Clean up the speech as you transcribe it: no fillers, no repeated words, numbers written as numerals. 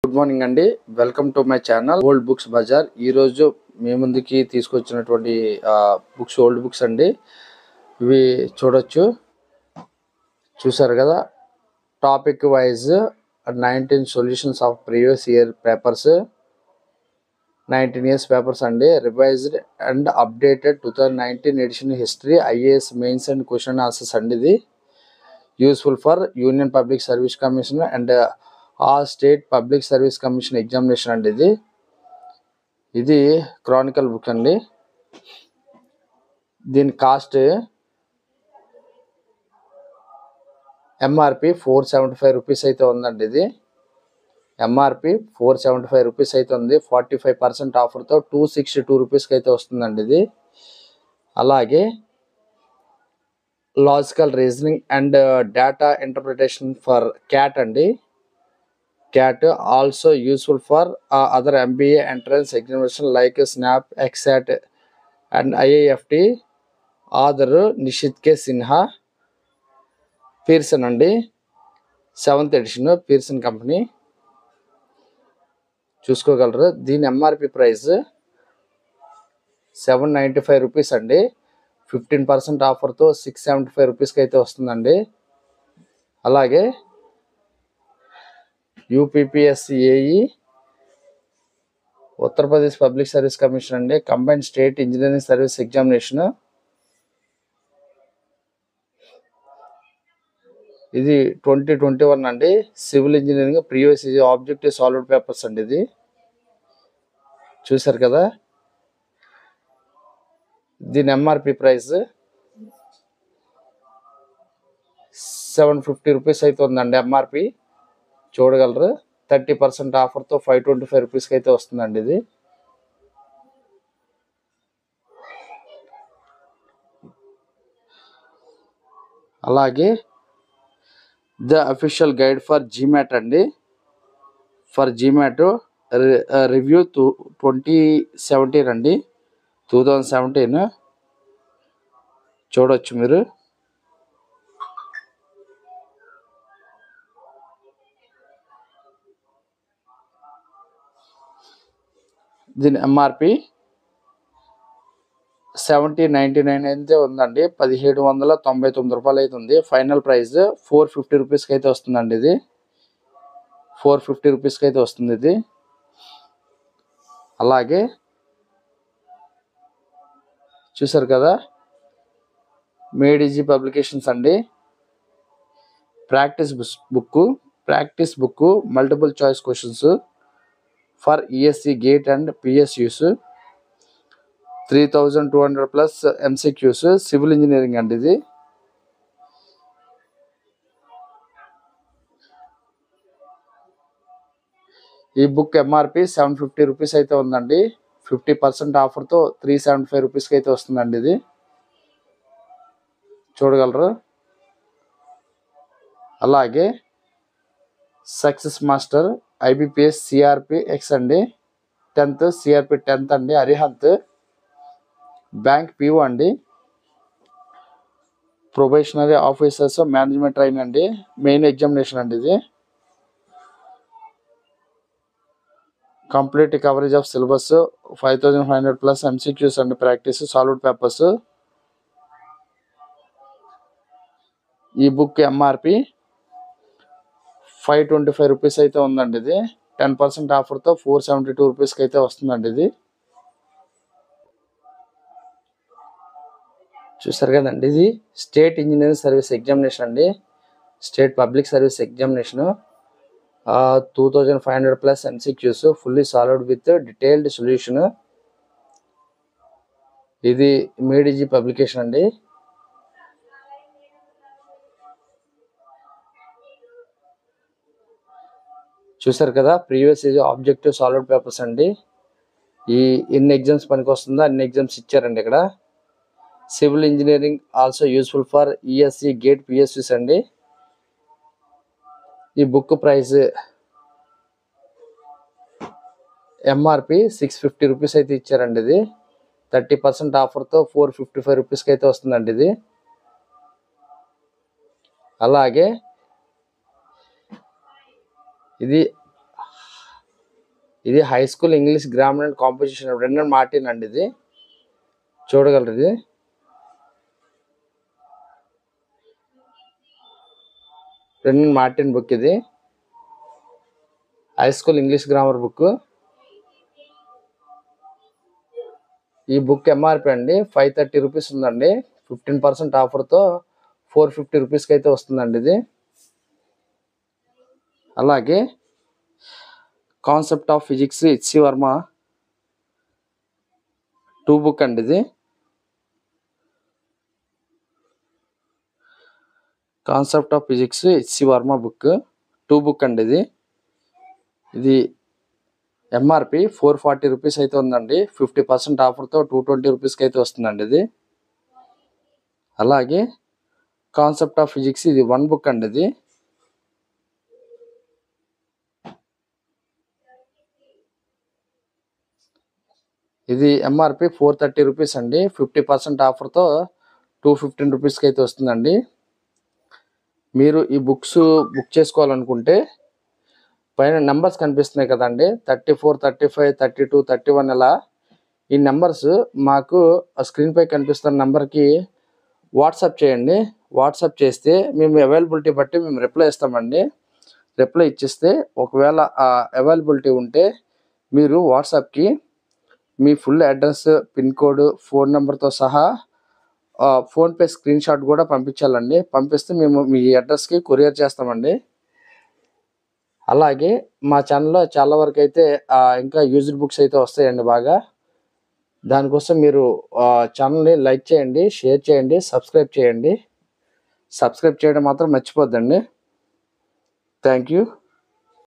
Good morning అండి. Welcome to my channel old books bazaar. ఈరోజు మీ ముందుకి తీసుకొచ్చినటువంటి బుక్స్ ఓల్డ్ బుక్స్ అండి. ఇవి చూసారు కదా, topic wise 19 solutions of previous year papers, 19 years papers అండి. Revised and updated 2019 edition history, IAS mains and question answers అండి. ఇది useful for union public service commission and ఆ state public service commission examination అండి. ఇది Chronicle book అండి. దీని cost MRP 475 rupees అయితే ఉందండి. ఇది ఎంఆర్పి 475 రూపీస్ అయితే ఉంది. 45% ఆఫర్తో 262 రూపీస్కి అయితే వస్తుందండి. ఇది అలాగే logical reasoning and data interpretation for cat అండి. CAT also useful for other MBA entrance examination like SNAP, EXAT and IIFT. Author Nishit K. Sinha, Pearson అండి. 7th edition Pearson company. చూసుకోగలరు. దీని ఎంఆర్పి ప్రైస్ 795 రూపీస్ అండి. 15% ఆఫర్తో 675 రూపీస్కి అయితే వస్తుందండి. అలాగే యూపీపీఎస్సీఏఈ Uttar Pradesh public service commission అండి. Combined state engineering service examination. ఇది 2021 అండి. Civil engineering previous objective solved papers అండి. ఇది చూసారు కదా. దీని ఎంఆర్పి ప్రైస్ 750 రూపీస్ అయితే ఉందండి. ఎంఆర్పి చూడగలరు. 30% ఆఫర్తో 525 రూపీస్కి అయితే వస్తుందండి. ఇది అలాగే the official guide for GMAT అండి. ఫర్ జీమాట్ రివ్యూ 2017 అండి. 2017 చూడవచ్చు మీరు. దీని ఎంఆర్పి 1799 అయితే ఉందండి. 1799 రూపాయలు అయితే ఉంది. ఫైనల్ ప్రైస్ 450 రూపీస్కి అయితే వస్తుందండి. ఇది 450 రూపీస్కి అయితే వస్తుంది. ఇది అలాగే చూసారు కదా, మేడ్ ఈజీ పబ్లికేషన్స్ అండి. Practice book multiple choice questions for ESC gate and PSUs, 3200+ MCQs, civil engineering అండి. ఇది ఈ బుక్ ఎంఆర్పి 750 రూపీస్ అయితే ఉందండి. 50% ఆఫర్తో 375 రూపీస్కి అయితే వస్తుందండి. ఇది చూడగలరు. అలాగే success master IBPS CRP X అండి. 10th సిఆర్పి 10th అండి. అరిహంత్ బ్యాంక్ పిఓ అండి. ప్రొబేషనరీ ఆఫీసర్స్ మేనేజ్మెంట్ ట్రైన్ అండి. మెయిన్ ఎగ్జామినేషన్ అండి. ఇది complete coverage of syllabus 5500+ MCQs అండి. Practice solved papers. ఈ బుక్ ఎంఆర్పి 525 రూపీస్ అయితే ఉందండి. ఇది 10% ఆఫర్తో 472 రూపీస్కి అయితే వస్తుందండి. ఇది చూసారు కదండి. ఇది స్టేట్ ఇంజనీరింగ్ సర్వీస్ ఎగ్జామినేషన్ అండి. State public service examination 2500+ MCQs fully solved with detailed solution. ఇది మేడ్ ఈజీ పబ్లికేషన్ అండి. చూసారు కదా, ప్రీవియస్ ఆబ్జెక్టివ్ సాల్వ్డ్ పేపర్స్ అండి. ఎన్ని ఎగ్జామ్స్ పనికి వస్తుందో అన్ని ఎగ్జామ్స్ ఇచ్చారండి ఇక్కడ. Civil engineering also useful for ESC gate PSUs అండి. ఈ బుక్ ప్రైస్ ఎంఆర్పి 650 రూపీస్ అయితే ఇచ్చారండి. ఇది 30% ఆఫర్తో 455 రూపీస్కి అయితే వస్తుందండి. ఇది అలాగే ఇది ఇది high school English grammar and composition Brendan Martin అండి. ఇది చూడగలరు. ఇది బ్రెండన్ మార్టిన్ బుక్. ఇది high school English grammar book. ఈ బుక్ ఎంఆర్పి అండి 530 రూపీస్ ఉందండి. 15% ఆఫర్తో 450 రూపీస్కి అయితే వస్తుందండి ఇది. అలాగే concept of physics HC Varma 2 book అండి. ఇది concept of physics HC Varma book 2 book అండి. ఇది ఎంఆర్పి 440 రూపీస్ అయితే ఉందండి. 50% ఆఫర్తో 220 రూపీస్కి అయితే వస్తుందండి ఇది. అలాగే కాన్సెప్ట్ ఆఫ్ ఫిజిక్స్ ఇది 1 బుక్ అండి. ఇది ఎంఆర్పి 430 రూపీస్ అండి. 50% ఆఫర్తో 215 రూపీస్కి అయితే వస్తుందండి. మీరు ఈ బుక్స్ బుక్ చేసుకోవాలనుకుంటే పైన నెంబర్స్ కనిపిస్తున్నాయి కదండి, 34, 35, 32, 31 ఇలా. ఈ నెంబర్స్ మాకు స్క్రీన్ పై కనిపిస్తున్న నెంబర్కి వాట్సాప్ చేయండి. వాట్సాప్ చేస్తే మేము అవైలబిలిటీ బట్టి మేము రిప్లై ఇస్తామండి. రిప్లై ఇచ్చేస్తే ఒకవేళ అవైలబిలిటీ ఉంటే మీరు వాట్సాప్కి మీ full address, pin code, phone నెంబర్తో సహా ఫోన్పే స్క్రీన్ షాట్ కూడా పంపించాలండి. పంపిస్తే మేము మీ అడ్రస్కి కొరియర్ చేస్తామండి. అలాగే మా ఛానల్లో చాలా వరకు అయితే ఇంకా యూజ్డ్ బుక్స్ అయితే వస్తాయండి బాగా. దానికోసం మీరు ఛానల్ని లైక్ చేయండి, షేర్ చేయండి, సబ్స్క్రైబ్ చేయండి. సబ్స్క్రైబ్ చేయడం మాత్రం మర్చిపోద్దండి. Thank you.